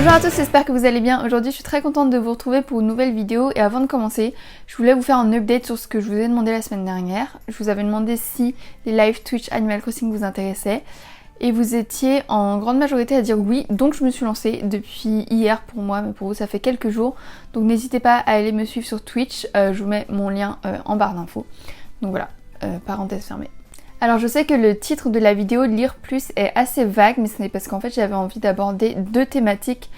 Bonjour à tous, j'espère que vous allez bien. Aujourd'hui je suis très contente de vous retrouver pour une nouvelle vidéo et avant de commencer, je voulais vous faire un update sur ce que je vous ai demandé la semaine dernière. Je vous avais demandé si les live Twitch Animal Crossing vous intéressaient et vous étiez en grande majorité à dire oui, donc je me suis lancée depuis hier pour moi, mais pour vous ça fait quelques jours. Donc n'hésitez pas à aller me suivre sur Twitch, je vous mets mon lien en barre d'infos. Donc voilà, parenthèse fermée. Alors je sais que le titre de la vidéo Lire plus est assez vague, mais ce n'est parce qu'en fait j'avais envie d'aborder deux thématiques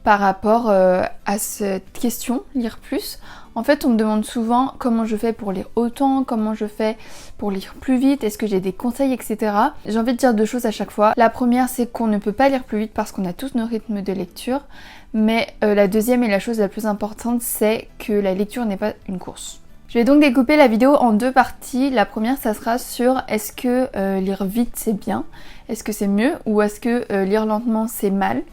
par rapport à cette question, lire plus. En fait on me demande souvent comment je fais pour lire autant, comment je fais pour lire plus vite, est-ce que j'ai des conseils, etc. J'ai envie de dire deux choses à chaque fois. La première c'est qu'on ne peut pas lire plus vite parce qu'on a tous nos rythmes de lecture, mais la deuxième et la chose la plus importante c'est que la lecture n'est pas une course. Je vais donc découper la vidéo en deux parties. La première, ça sera sur est-ce que lire vite c'est bien, est-ce que c'est mieux ou est-ce que lire lentement c'est mal.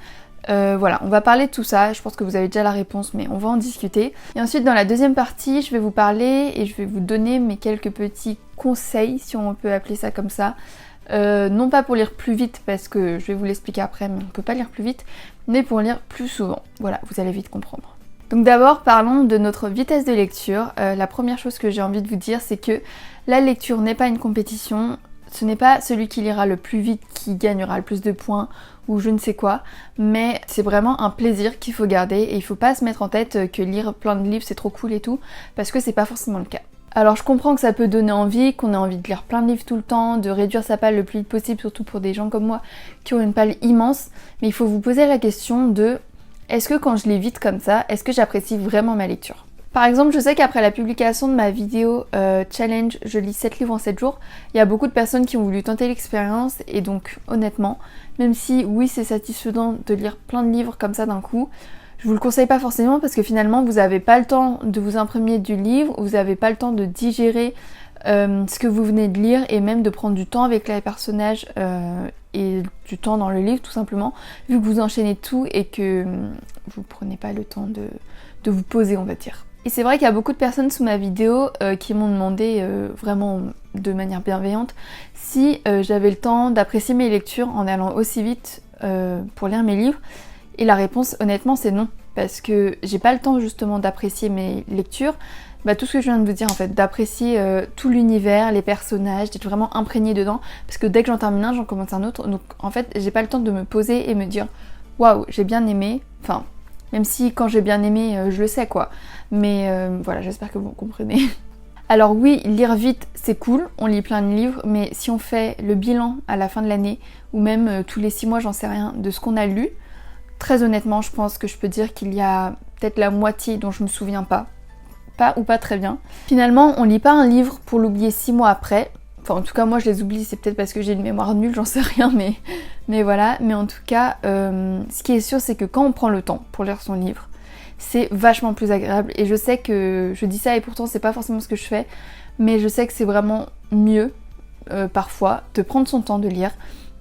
Voilà, on va parler de tout ça, je pense que vous avez déjà la réponse mais on va en discuter. Et ensuite dans la deuxième partie, je vais vous parler et je vais vous donner mes quelques petits conseils, si on peut appeler ça comme ça. Non pas pour lire plus vite parce que je vais vous l'expliquer après mais on peut pas lire plus vite, mais pour lire plus souvent. Voilà, vous allez vite comprendre. Donc d'abord parlons de notre vitesse de lecture. La première chose que j'ai envie de vous dire c'est que la lecture n'est pas une compétition, ce n'est pas celui qui lira le plus vite qui gagnera le plus de points ou je ne sais quoi, mais c'est vraiment un plaisir qu'il faut garder et il faut pas se mettre en tête que lire plein de livres c'est trop cool et tout, parce que c'est pas forcément le cas. Alors je comprends que ça peut donner envie, qu'on ait envie de lire plein de livres tout le temps, de réduire sa palle le plus vite possible, surtout pour des gens comme moi qui ont une palle immense, mais il faut vous poser la question de est-ce que quand je lis vite comme ça, est-ce que j'apprécie vraiment ma lecture? Par exemple, je sais qu'après la publication de ma vidéo challenge je lis 7 livres en 7 jours, il y a beaucoup de personnes qui ont voulu tenter l'expérience et donc honnêtement, même si oui c'est satisfaisant de lire plein de livres comme ça d'un coup, je vous le conseille pas forcément parce que finalement vous n'avez pas le temps de vous imprégner du livre, vous n'avez pas le temps de digérer ce que vous venez de lire et même de prendre du temps avec les personnages et du temps dans le livre tout simplement, vu que vous enchaînez tout et que vous prenez pas le temps de vous poser on va dire. Et c'est vrai qu'il y a beaucoup de personnes sous ma vidéo qui m'ont demandé vraiment de manière bienveillante si j'avais le temps d'apprécier mes lectures en allant aussi vite pour lire mes livres. Et la réponse honnêtement c'est non, parce que j'ai pas le temps justement d'apprécier mes lectures. Tout ce que je viens de vous dire en fait, d'apprécier tout l'univers, les personnages, d'être vraiment imprégnée dedans, parce que dès que j'en termine un, j'en commence un autre, donc en fait j'ai pas le temps de me poser et me dire waouh j'ai bien aimé, enfin même si quand j'ai bien aimé je le sais quoi, mais voilà j'espère que vous comprenez. Alors oui, lire vite c'est cool, on lit plein de livres, mais si on fait le bilan à la fin de l'année, ou même tous les 6 mois j'en sais rien, de ce qu'on a lu, très honnêtement je pense que je peux dire qu'il y a peut-être la moitié dont je me souviens pas ou pas très bien. Finalement, on lit pas un livre pour l'oublier 6 mois après. Enfin, en tout cas, moi je les oublie, c'est peut-être parce que j'ai une mémoire nulle, j'en sais rien, mais voilà. Mais en tout cas, ce qui est sûr, c'est que quand on prend le temps pour lire son livre, c'est vachement plus agréable. Et je sais que je dis ça et pourtant c'est pas forcément ce que je fais, mais je sais que c'est vraiment mieux parfois de prendre son temps de lire.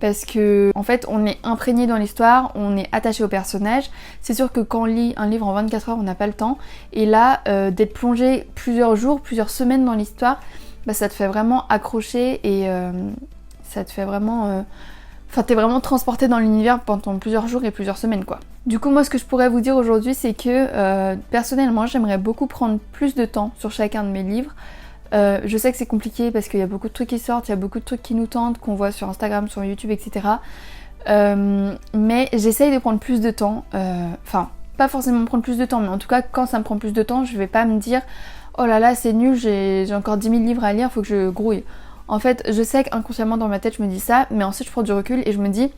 Parce que en fait on est imprégné dans l'histoire, on est attaché au personnage. C'est sûr que quand on lit un livre en 24 heures on n'a pas le temps. Et là d'être plongé plusieurs jours, plusieurs semaines dans l'histoire, ça te fait vraiment accrocher et ça te fait vraiment... Enfin t'es vraiment transporté dans l'univers pendant plusieurs jours et plusieurs semaines quoi. Du coup moi ce que je pourrais vous dire aujourd'hui c'est que personnellement j'aimerais beaucoup prendre plus de temps sur chacun de mes livres. Je sais que c'est compliqué parce qu'il y a beaucoup de trucs qui sortent, il y a beaucoup de trucs qui nous tentent, qu'on voit sur Instagram, sur YouTube, etc. Mais j'essaye de prendre plus de temps, enfin pas forcément prendre plus de temps, mais en tout cas quand ça me prend plus de temps, je vais pas me dire oh là là c'est nul, j'ai encore 10 000 livres à lire, faut que je grouille. En fait je sais qu'inconsciemment dans ma tête je me dis ça, mais ensuite je prends du recul et je me dis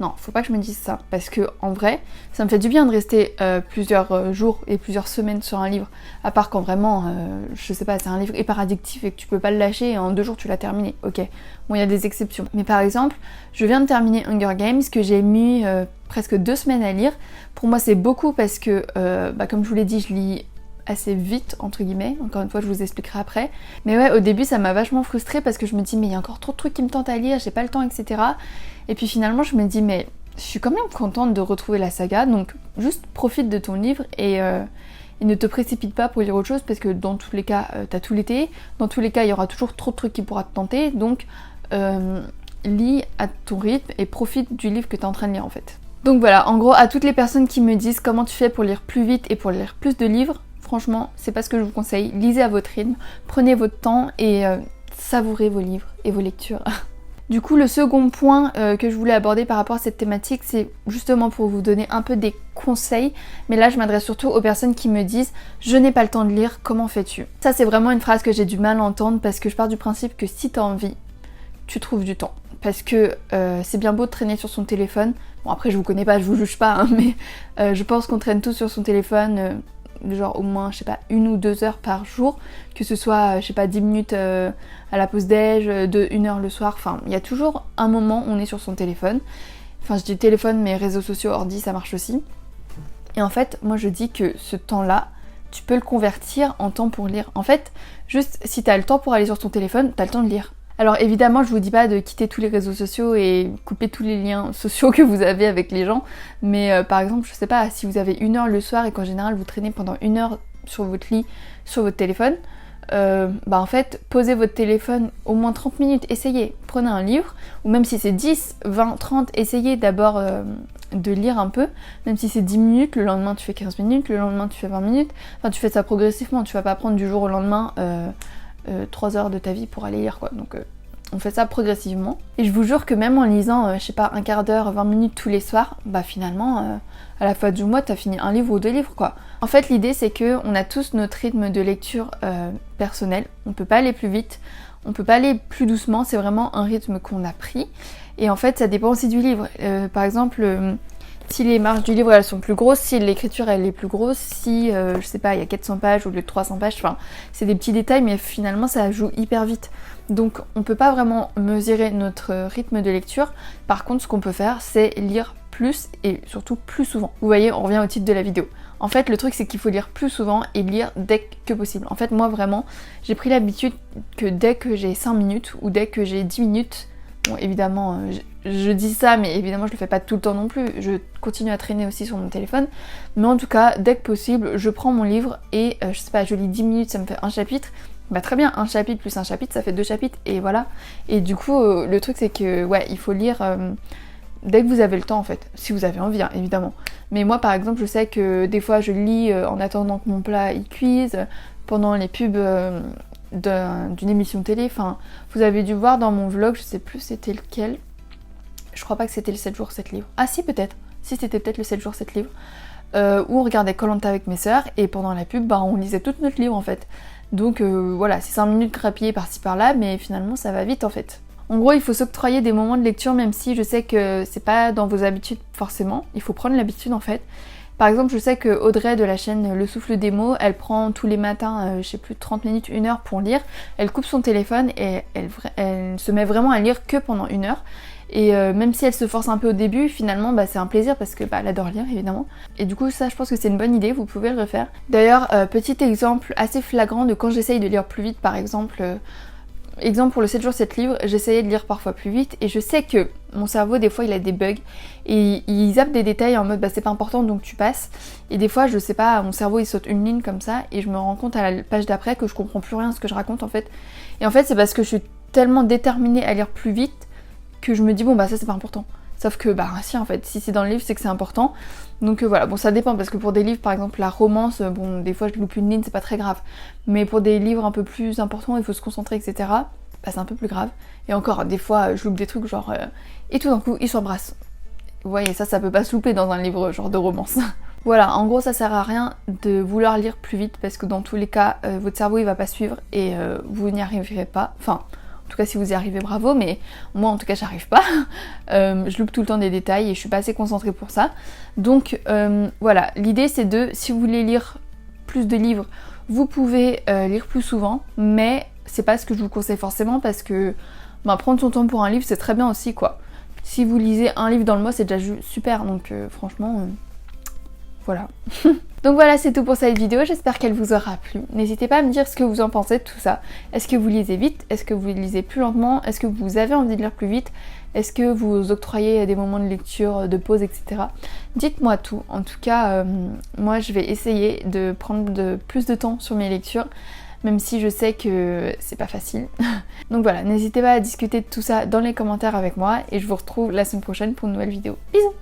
non, faut pas que je me dise ça, parce que en vrai, ça me fait du bien de rester plusieurs jours et plusieurs semaines sur un livre, à part quand vraiment, je sais pas, c'est un livre hyper addictif et que tu peux pas le lâcher et en 2 jours tu l'as terminé, ok. Bon, il y a des exceptions. Mais par exemple, je viens de terminer Hunger Games, que j'ai mis presque 2 semaines à lire. Pour moi c'est beaucoup parce que, comme je vous l'ai dit, je lis assez vite entre guillemets, encore une fois je vous expliquerai après, mais ouais au début ça m'a vachement frustrée parce que je me dis mais il y a encore trop de trucs qui me tentent à lire, j'ai pas le temps etc. Et puis finalement je me dis mais je suis quand même contente de retrouver la saga, donc juste profite de ton livre et ne te précipite pas pour lire autre chose parce que dans tous les cas t'as tout l'été, dans tous les cas il y aura toujours trop de trucs qui pourra te tenter, donc lis à ton rythme et profite du livre que t'es en train de lire en fait. Donc voilà, en gros à toutes les personnes qui me disent comment tu fais pour lire plus vite et pour lire plus de livres, franchement c'est pas ce que je vous conseille. Lisez à votre rythme, prenez votre temps et savourez vos livres et vos lectures. Du coup le second point que je voulais aborder par rapport à cette thématique, c'est justement pour vous donner un peu des conseils, mais là je m'adresse surtout aux personnes qui me disent je n'ai pas le temps de lire, comment fais-tu? Ça c'est vraiment une phrase que j'ai du mal à entendre parce que je pars du principe que si tu as envie, tu trouves du temps. Parce que c'est bien beau de traîner sur son téléphone, bon après je vous connais pas, je vous juge pas, hein, mais je pense qu'on traîne tous sur son téléphone genre au moins, je sais pas, 1 ou 2 heures par jour, que ce soit, je sais pas, 10 minutes à la pause déj, de 1 heure le soir, enfin, il y a toujours un moment où on est sur son téléphone. Enfin, je dis téléphone, mais réseaux sociaux, ordi, ça marche aussi. Et en fait, moi je dis que ce temps-là, tu peux le convertir en temps pour lire. En fait, juste si t'as le temps pour aller sur ton téléphone, t'as le temps de lire. Alors évidemment je vous dis pas de quitter tous les réseaux sociaux et couper tous les liens sociaux que vous avez avec les gens, mais par exemple je sais pas, si vous avez 1 heure le soir et qu'en général vous traînez pendant 1 heure sur votre lit, sur votre téléphone, en fait posez votre téléphone au moins 30 minutes, essayez, prenez un livre, ou même si c'est 10, 20, 30, essayez d'abord de lire un peu, même si c'est 10 minutes, le lendemain tu fais 15 minutes, le lendemain tu fais 20 minutes, enfin tu fais ça progressivement, tu vas pas prendre du jour au lendemain 3 heures de ta vie pour aller lire quoi, donc on fait ça progressivement. Et je vous jure que même en lisant, je sais pas, un quart d'heure, 20 minutes tous les soirs, bah finalement, à la fin du mois, t'as fini un livre ou 2 livres quoi. En fait l'idée c'est que on a tous notre rythme de lecture personnel, on peut pas aller plus vite, on peut pas aller plus doucement, c'est vraiment un rythme qu'on a pris. Et en fait ça dépend aussi du livre, par exemple... si les marges du livre elles sont plus grosses, si l'écriture elle est plus grosse, si je sais pas il y a 400 pages au lieu de 300 pages, enfin c'est des petits détails mais finalement ça joue hyper vite. Donc on peut pas vraiment mesurer notre rythme de lecture. Par contre ce qu'on peut faire c'est lire plus et surtout plus souvent. Vous voyez, on revient au titre de la vidéo. En fait le truc c'est qu'il faut lire plus souvent et lire dès que possible. En fait moi vraiment j'ai pris l'habitude que dès que j'ai 5 minutes ou dès que j'ai 10 minutes, bon évidemment je dis ça mais évidemment je le fais pas tout le temps non plus, je continue à traîner aussi sur mon téléphone, mais en tout cas dès que possible je prends mon livre et je sais pas, je lis 10 minutes, ça me fait un chapitre, bah très bien, un chapitre plus un chapitre ça fait 2 chapitres et voilà. Et du coup le truc c'est que ouais il faut lire dès que vous avez le temps en fait, si vous avez envie hein, évidemment. Mais moi par exemple je sais que des fois je lis en attendant que mon plat il cuise, pendant les pubs d'une émission télé, enfin vous avez dû voir dans mon vlog, je sais plus c'était lequel, je crois pas que c'était le 7 jours 7 livres, ah si peut-être, si c'était peut-être le 7 jours 7 livres, où on regardait Koh-Lanta avec mes sœurs et pendant la pub bah on lisait tout notre livre en fait. Donc voilà, c'est 5 minutes grappillées par-ci par-là mais finalement ça va vite en fait. En gros il faut s'octroyer des moments de lecture même si je sais que c'est pas dans vos habitudes forcément, il faut prendre l'habitude en fait. Par exemple, je sais que Audrey de la chaîne Le Souffle des mots, elle prend tous les matins, je sais plus, 30 minutes, 1 heure pour lire. Elle coupe son téléphone et elle se met vraiment à lire que pendant 1 heure. Et même si elle se force un peu au début, finalement bah, c'est un plaisir parce que bah, elle adore lire évidemment. Et du coup ça je pense que c'est une bonne idée, vous pouvez le refaire. D'ailleurs, petit exemple assez flagrant de quand j'essaye de lire plus vite par exemple... exemple pour le 7 jours 7 livres, j'essayais de lire parfois plus vite et je sais que mon cerveau des fois il a des bugs et il zappe des détails en mode bah c'est pas important donc tu passes, et des fois je sais pas, mon cerveau il saute une ligne comme ça et je me rends compte à la page d'après que je comprends plus rien à ce que je raconte en fait. Et en fait c'est parce que je suis tellement déterminée à lire plus vite que je me dis bon bah ça c'est pas important. Sauf que bah si en fait, si c'est dans le livre c'est que c'est important. Donc voilà, bon ça dépend parce que pour des livres par exemple la romance, bon des fois je loupe une ligne, c'est pas très grave. Mais pour des livres un peu plus importants, il faut se concentrer etc. Bah c'est un peu plus grave. Et encore des fois je loupe des trucs genre et tout d'un coup ils s'embrassent. Vous voyez ça peut pas se louper dans un livre genre de romance. Voilà, en gros ça sert à rien de vouloir lire plus vite parce que dans tous les cas votre cerveau il va pas suivre et vous n'y arriverez pas. Enfin... En tout cas si vous y arrivez bravo, mais moi en tout cas j'arrive pas. Je loupe tout le temps des détails et je suis pas assez concentrée pour ça. Donc voilà, l'idée c'est de, si vous voulez lire plus de livres, vous pouvez lire plus souvent, mais c'est pas ce que je vous conseille forcément parce que bah, prendre son temps pour un livre c'est très bien aussi quoi. Si vous lisez un livre dans le mois c'est déjà super, donc franchement voilà. Donc voilà, c'est tout pour cette vidéo, j'espère qu'elle vous aura plu. N'hésitez pas à me dire ce que vous en pensez de tout ça. Est-ce que vous lisez vite? Est-ce que vous lisez plus lentement? Est-ce que vous avez envie de lire plus vite? Est-ce que vous octroyez des moments de lecture, de pause, etc. Dites-moi tout. En tout cas, moi je vais essayer de prendre plus de temps sur mes lectures, même si je sais que c'est pas facile. Donc voilà, n'hésitez pas à discuter de tout ça dans les commentaires avec moi et je vous retrouve la semaine prochaine pour une nouvelle vidéo. Bisous!